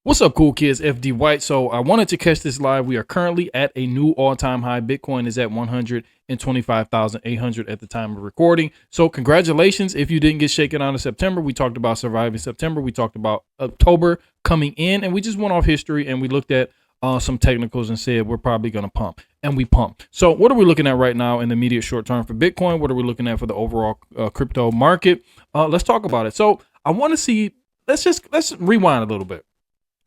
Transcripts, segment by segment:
What's up, cool kids? FD White. So I wanted to catch this live. We are currently at a new all-time high. Bitcoin is at 125,800 at the time of recording. So congratulations if you didn't get shaken out in September. We talked about surviving September. We talked about October coming in, and we just went off history and we looked at some technicals and said we're probably going to pump, and we pump. So what are we looking at right now in the immediate short term for Bitcoin? What are we looking at for the overall crypto market? Let's talk about it. So I want to see. Let's rewind a little bit.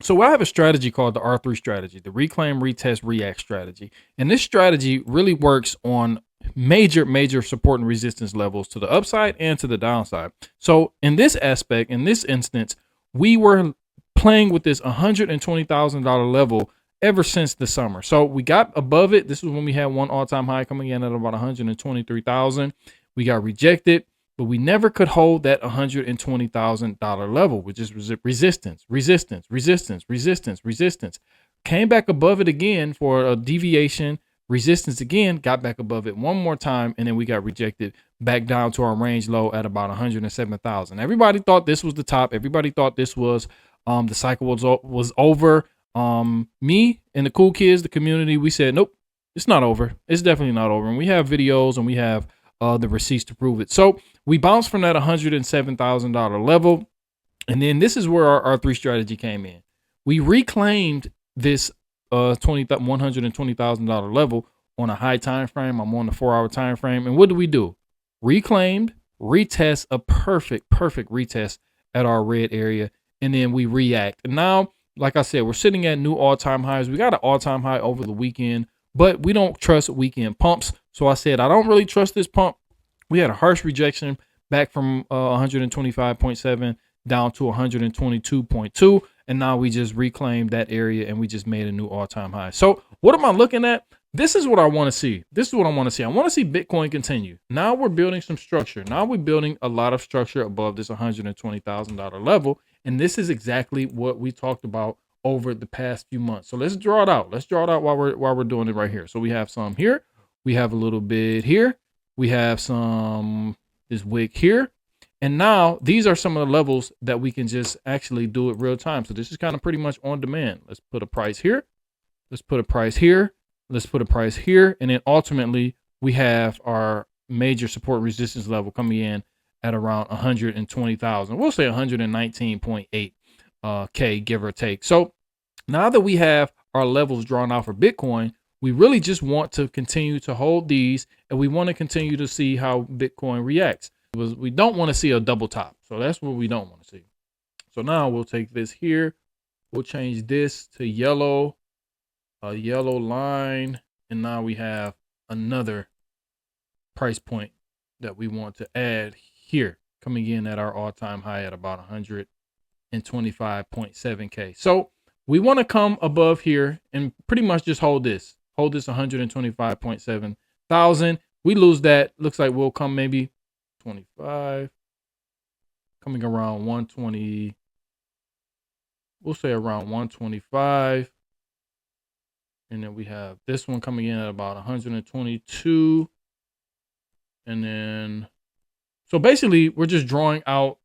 So I have a strategy called the R3 strategy, the reclaim, retest, react strategy. And this strategy really works on major support and resistance levels to the upside and to the downside. So in this aspect, in this instance, we were playing with this $120,000 level ever since the summer. So we got above it. This was when we had one all-time high coming in at about 123,000. We got rejected, but we never could hold that $120,000 level, which is resistance. Came back above it again for a deviation, resistance again, got back above it one more time, and then we got rejected back down to our range low at about 107,000. Everybody thought this was the top. Everybody thought this was the cycle was over. Me and the cool kids, the community, we said, nope, it's not over. It's definitely not over. And we have videos and we have the receipts to prove it. So we bounced from that $107,000 level. And then this is where our R3 strategy came in. We reclaimed this $120,000 level on a high time frame. I'm on the 4-hour time frame. And what do? Reclaimed, retest, a perfect retest at our red area. And then we react. And now, like I said, we're sitting at new all-time highs. We got an all-time high over the weekend, but we don't trust weekend pumps. So I said, I don't really trust this pump. We had a harsh rejection back from 125.7 down to 122.2. And now we just reclaimed that area and we just made a new all-time high. So what am I looking at? This is what I want to see. I want to see Bitcoin continue. Now we're building some structure. Now we're building a lot of structure above this $120,000 level. And this is exactly what we talked about over the past few months. So let's draw it out. While we're doing it right here. So we have some here. We have a little bit here. We have some this wick here. And now these are some of the levels that we can just actually do it real time. So this is kind of pretty much on demand. Let's put a price here. Let's put a price here. Let's put a price here. And then ultimately we have our major support resistance level coming in at around 120,000. We'll say 119.8 K, give or take. So now that we have our levels drawn out for Bitcoin, we really just want to continue to hold these, and we want to continue to see how Bitcoin reacts. We don't want to see a double top. So that's what we don't want to see. So now we'll take this here. We'll change this to yellow, a yellow line. And now we have another price point that we want to add here, coming in at our all-time high at about 125.7 K. So we want to come above here and pretty much just hold this 125.7 thousand. We lose that. Looks like we'll come maybe 25, coming around 120. We'll say around 125. And then we have this one coming in at about 122. And then, so basically we're just drawing out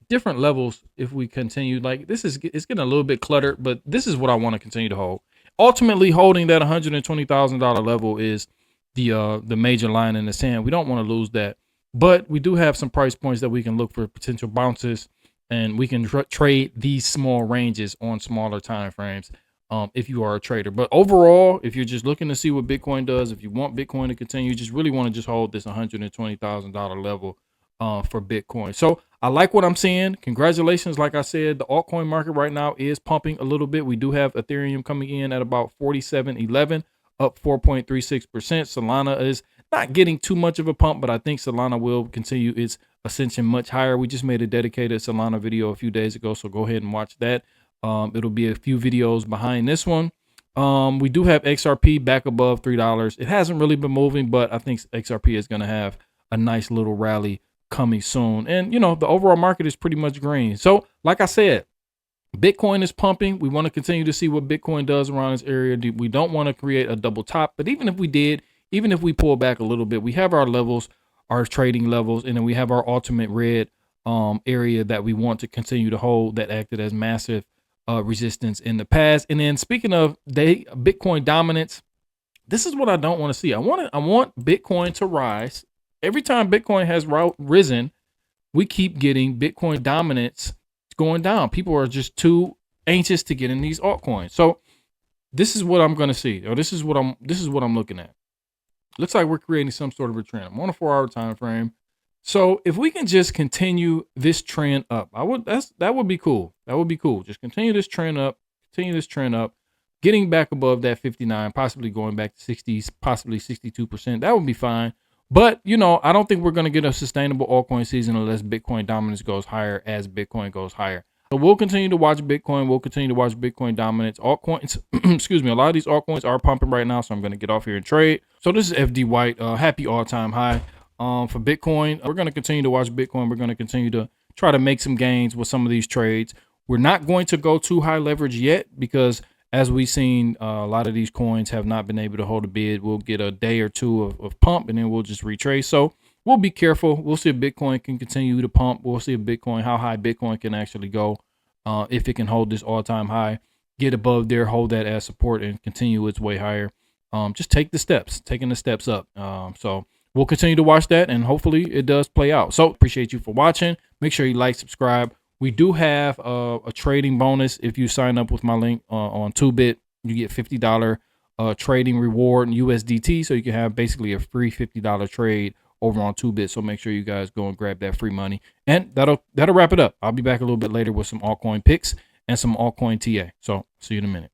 different levels. If we continue, like it's getting a little bit cluttered, but this is what I want to continue to hold. Ultimately, holding that $120,000 level is the major line in the sand. We don't want to lose that, but we do have some price points that we can look for potential bounces, and we can trade these small ranges on smaller time frames if you are a trader. But overall, if you're just looking to see what Bitcoin does, if you want Bitcoin to continue, you just really want to just hold this $120,000 level for Bitcoin. So I like what I'm seeing. Congratulations. Like I said, the altcoin market right now is pumping a little bit. We do have Ethereum coming in at about 47.11, up 4.36%. Solana is not getting too much of a pump, but I think Solana will continue its ascension much higher. We just made a dedicated Solana video a few days ago, so go ahead and watch that. It'll be a few videos behind this one. We do have XRP back above $3. It hasn't really been moving, but I think XRP is going to have a nice little rally coming soon. And, you know, the overall market is pretty much green. So like I said, Bitcoin is pumping. We want to continue to see what Bitcoin does around this area. We don't want to create a double top, but even if we did, even if we pull back a little bit, we have our levels, our trading levels, and then we have our ultimate red area that we want to continue to hold that acted as massive resistance in the past. And then speaking of Bitcoin dominance, this is what I don't want to see. I want Bitcoin to rise. Every time Bitcoin has risen, we keep getting Bitcoin dominance going down. People are just too anxious to get in these altcoins. So this is what I'm going to see, or this is what I'm looking at. Looks like we're creating some sort of a trend. I'm on a 4-hour time frame. So if we can just continue this trend up, that would be cool. That would be cool. Just continue this trend up, getting back above that 59, possibly going back to 60s, possibly 62%. That would be fine. But, you know, I don't think we're going to get a sustainable altcoin season unless Bitcoin dominance goes higher as Bitcoin goes higher. So we'll continue to watch Bitcoin. We'll continue to watch Bitcoin dominance. Altcoins, excuse me, a lot of these altcoins are pumping right now, so I'm going to get off here and trade. So this is FD White, happy all-time high for Bitcoin. We're going to continue to watch Bitcoin. We're going to continue to try to make some gains with some of these trades. We're not going to go too high leverage yet because as we've seen, a lot of these coins have not been able to hold a bid. We'll get a day or two of pump, and then we'll just retrace. So we'll be careful. We'll see if Bitcoin can continue to pump. We'll see if how high Bitcoin can actually go. If it can hold this all-time high, get above there, hold that as support, and continue its way higher. Just taking the steps up. So we'll continue to watch that, and hopefully it does play out. So appreciate you for watching. Make sure you like, subscribe. We do have a trading bonus. If you sign up with my link on TooBit, you get $50 trading reward in USDT. So you can have basically a free $50 trade over on TooBit. So make sure you guys go and grab that free money. And that'll wrap it up. I'll be back a little bit later with some altcoin picks and some altcoin TA. So see you in a minute.